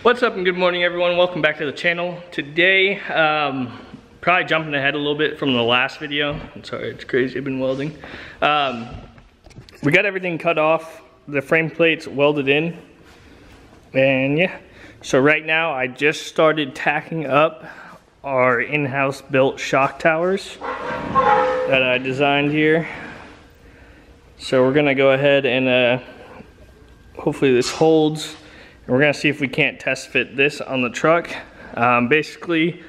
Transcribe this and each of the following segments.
What's up and good morning everyone, welcome back to the channel. Today, probably jumping ahead a little bit from the last video. I'm sorry, it's crazy, I've been welding. We got everything cut off, the frame plates welded in, and yeah. So right now I just started tacking up our in-house built shock towers that I designed here. So we're gonna go ahead and hopefully this holds. We're gonna see if we can't test fit this on the truck. Basically,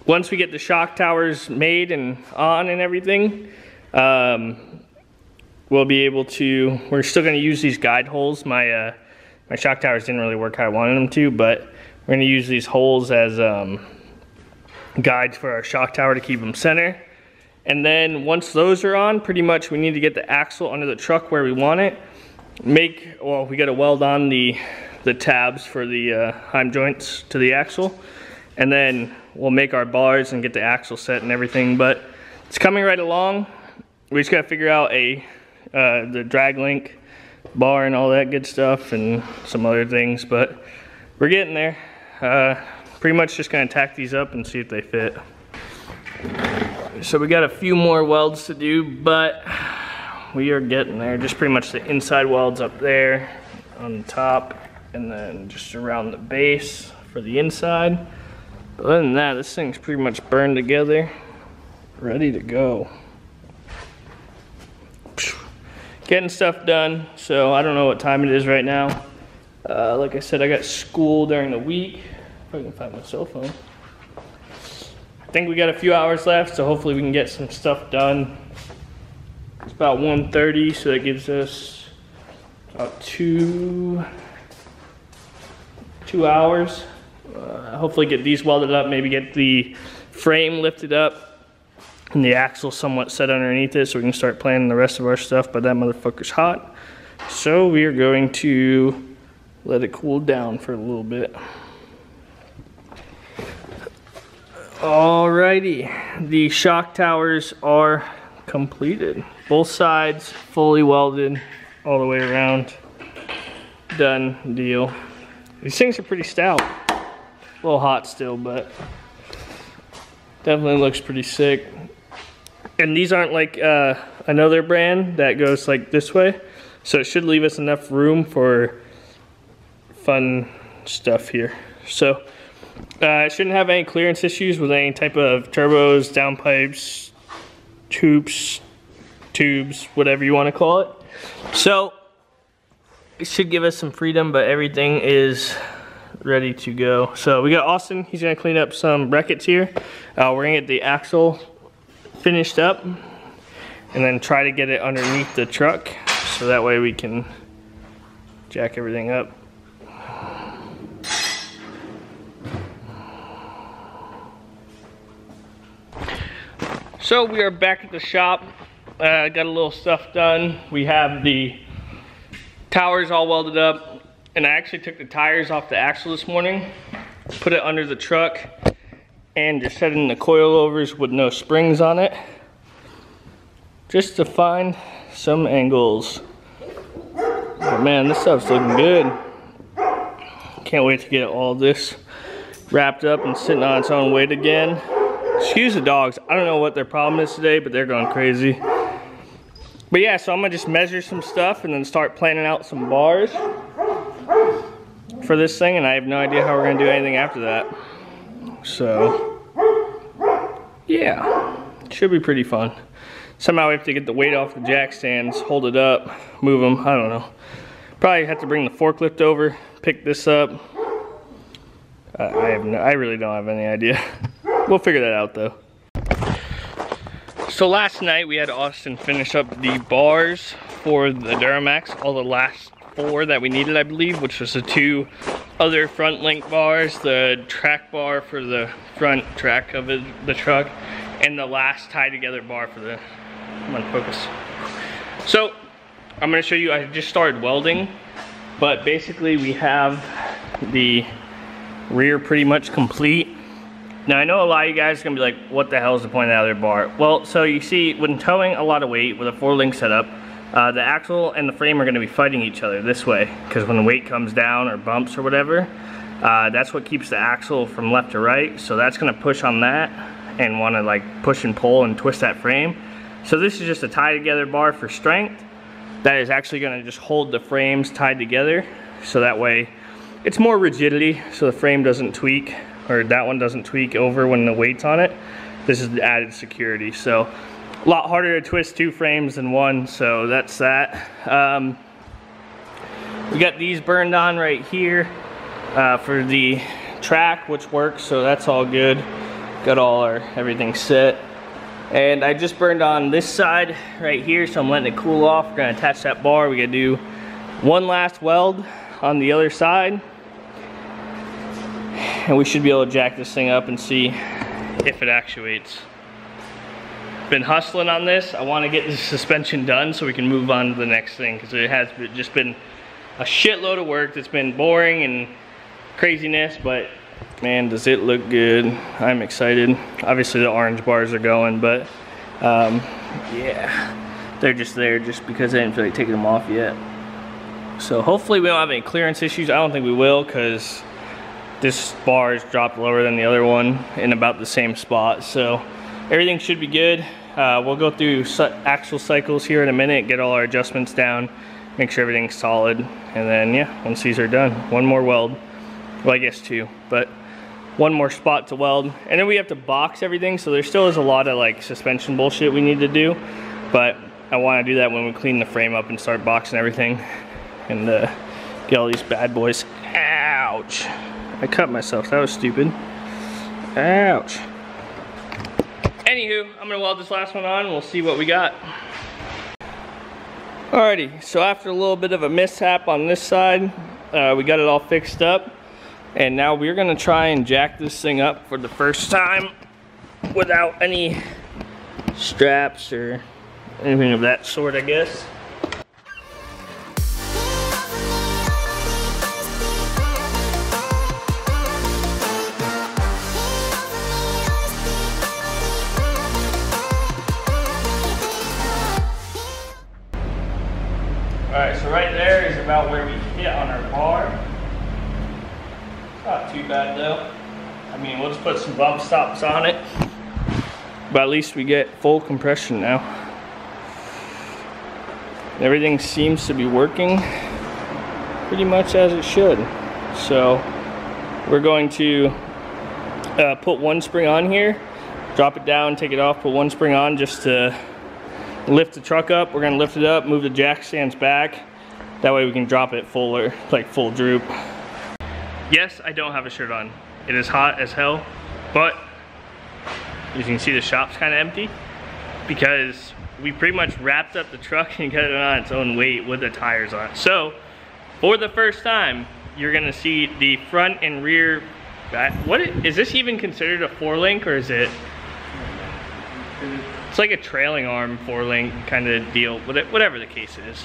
once we get the shock towers made and on and everything, we'll be able to, we're still gonna use these guide holes. My shock towers didn't really work how I wanted them to, but we're gonna use these holes as guides for our shock tower to keep them center. And then once those are on, pretty much we need to get the axle under the truck where we want it. Well, we gotta weld on the tabs for the heim joints to the axle, and then we'll make our bars and get the axle set and everything. But it's coming right along. We just gotta figure out the drag link bar and all that good stuff and some other things, but we're getting there. Pretty much just gonna tack these up and see if they fit. So we got a few more welds to do, but we are getting there. Just pretty much the inside welds up there on the top, and then just around the base for the inside. But other than that, this thing's pretty much burned together, ready to go. Getting stuff done, so I don't know what time it is right now. Like I said, I got school during the week. If I can find my cell phone. I think we got a few hours left, so hopefully we can get some stuff done. It's about 1:30, so that gives us about two hours. Hopefully get these welded up, maybe get the frame lifted up and the axle somewhat set underneath it so we can start planning the rest of our stuff, but that motherfucker's hot. So we are going to let it cool down for a little bit. Alrighty, the shock towers are completed. Both sides fully welded all the way around. Done deal. These things are pretty stout. A little hot still, but definitely looks pretty sick. And these aren't like another brand that goes like this way, so it should leave us enough room for fun stuff here. So it shouldn't have any clearance issues with any type of turbos, downpipes, tubes, whatever you want to call it. So it should give us some freedom, but everything is ready to go. So we got Austin, he's gonna clean up some brackets here. We're gonna get the axle finished up and then try to get it underneath the truck so that way we can jack everything up. So we are back at the shop. Got a little stuff done. We have the towers all welded up, and I actually took the tires off the axle this morning, put it under the truck, and just set in the coilovers with no springs on it, just to find some angles. But man, this stuff's looking good. Can't wait to get all this wrapped up and sitting on its own weight again. Excuse the dogs, I don't know what their problem is today, but they're going crazy. But yeah, so I'm gonna just measure some stuff and then start planning out some bars for this thing, and I have no idea how we're gonna do anything after that. So yeah, should be pretty fun. Somehow we have to get the weight off the jack stands, hold it up, move them, I don't know. Probably have to bring the forklift over, pick this up. I really don't have any idea. We'll figure that out though. So last night we had Austin finish up the bars for the Duramax, all the last 4 that we needed, I believe, which was the 2 other front link bars, the track bar for the front track of the truck, and the last tie together bar for the, come on, focus. So I'm gonna show you, I just started welding, but basically we have the rear pretty much complete. Now I know a lot of you guys are gonna be like, what the hell is the point of the other bar? Well, so you see, when towing a lot of weight with a 4-link setup, the axle and the frame are gonna be fighting each other this way, because when the weight comes down or bumps or whatever, that's what keeps the axle from left to right. So that's gonna push on that and wanna like push and pull and twist that frame. So this is just a tie together bar for strength that is actually gonna just hold the frames tied together. So that way it's more rigidity, so the frame doesn't tweak, or that one doesn't tweak over when the weight's on it. This is the added security. So a lot harder to twist 2 frames than one, so that's that. We got these burned on right here for the track, which works, so that's all good. Got all our everything set. And I just burned on this side right here, so I'm letting it cool off. We're gonna attach that bar. We gotta do one last weld on the other side, and we should be able to jack this thing up and see if it actuates. Been hustling on this. I want to get the suspension done so we can move on to the next thing, because it has just been a shitload of work. It's been boring and craziness, but man, does it look good. I'm excited. Obviously the orange bars are going, but yeah, they're just there just because I didn't feel like taking them off yet. So hopefully we don't have any clearance issues. I don't think we will, because this bar is dropped lower than the other one in about the same spot. So everything should be good. We'll go through axle cycles here in a minute, get all our adjustments down, make sure everything's solid, and then yeah, once these are done, one more weld. Well, I guess 2, but one more spot to weld. And then we have to box everything, so there still is a lot of like suspension bullshit we need to do, but I want to do that when we clean the frame up and start boxing everything and get all these bad boys. Ouch. I cut myself, that was stupid. Ouch. Anywho, I'm gonna weld this last one on and we'll see what we got. Alrighty, so after a little bit of a mishap on this side, we got it all fixed up. And now we're gonna try and jack this thing up for the first time without any straps or anything of that sort, I guess. Alright, so right there is about where we hit on our bar. Not too bad though. I mean, we'll just put some bump stops on it, but at least we get full compression now. Everything seems to be working pretty much as it should. So we're going to put one spring on here, drop it down, take it off, put one spring on just to lift the truck up. We're gonna lift it up, move the jack stands back. That way we can drop it fuller, like full droop. Yes, I don't have a shirt on. It is hot as hell, but as you can see, the shop's kind of empty because we pretty much wrapped up the truck and got it on its own weight with the tires on it. So for the first time, you're gonna see the front and rear. What is this even considered a 4-link, or is it? It's like a trailing arm 4-link kind of deal, whatever the case is.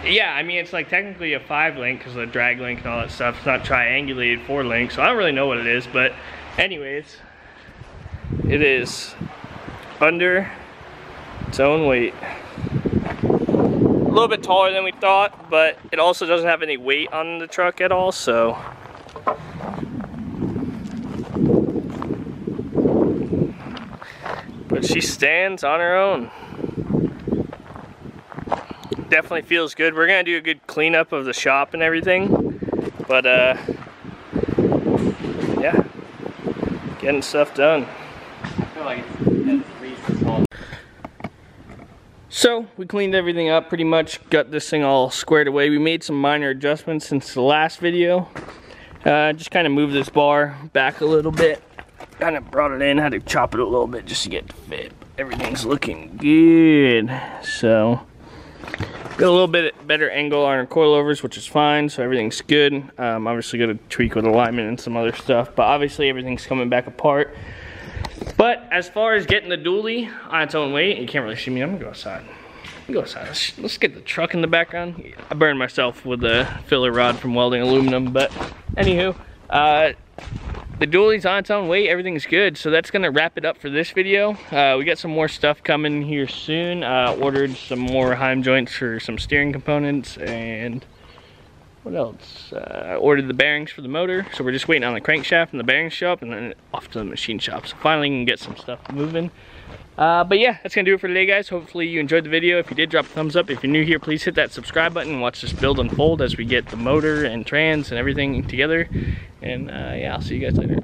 Yeah, I mean, it's like technically a 5-link because of the drag link and all that stuff. It's not triangulated 4-link, so I don't really know what it is. But anyways, it is under its own weight. A little bit taller than we thought, but it also doesn't have any weight on the truck at all, so. But she stands on her own. Definitely feels good. We're gonna do a good cleanup of the shop and everything, but yeah, getting stuff done. I feel like it's at least as long. So we cleaned everything up pretty much, got this thing all squared away. We made some minor adjustments since the last video. Just kind of moved this bar back a little bit, kind of brought it in, had to chop it a little bit just to get it to fit. Everything's looking good. So got a little bit better angle on our coilovers, which is fine, so everything's good. Obviously got to tweak with alignment and some other stuff, but obviously everything's coming back apart. But as far as getting the dually on its own weight, you can't really see me. I'm gonna go outside. Let's get the truck in the background. I burned myself with a filler rod from welding aluminum, but anywho, the dually's on its own weight, everything's good, so that's gonna wrap it up for this video. We got some more stuff coming here soon. Ordered some more Heim joints for some steering components, and what else? I ordered the bearings for the motor, so we're just waiting on the crankshaft and the bearings show up, and then off to the machine shop. So finally we can get some stuff moving. But yeah, that's gonna do it for today, guys. Hopefully you enjoyed the video. If you did, drop a thumbs up. If you're new here, please hit that subscribe button and watch this build unfold as we get the motor and trans and everything together. And yeah, I'll see you guys later.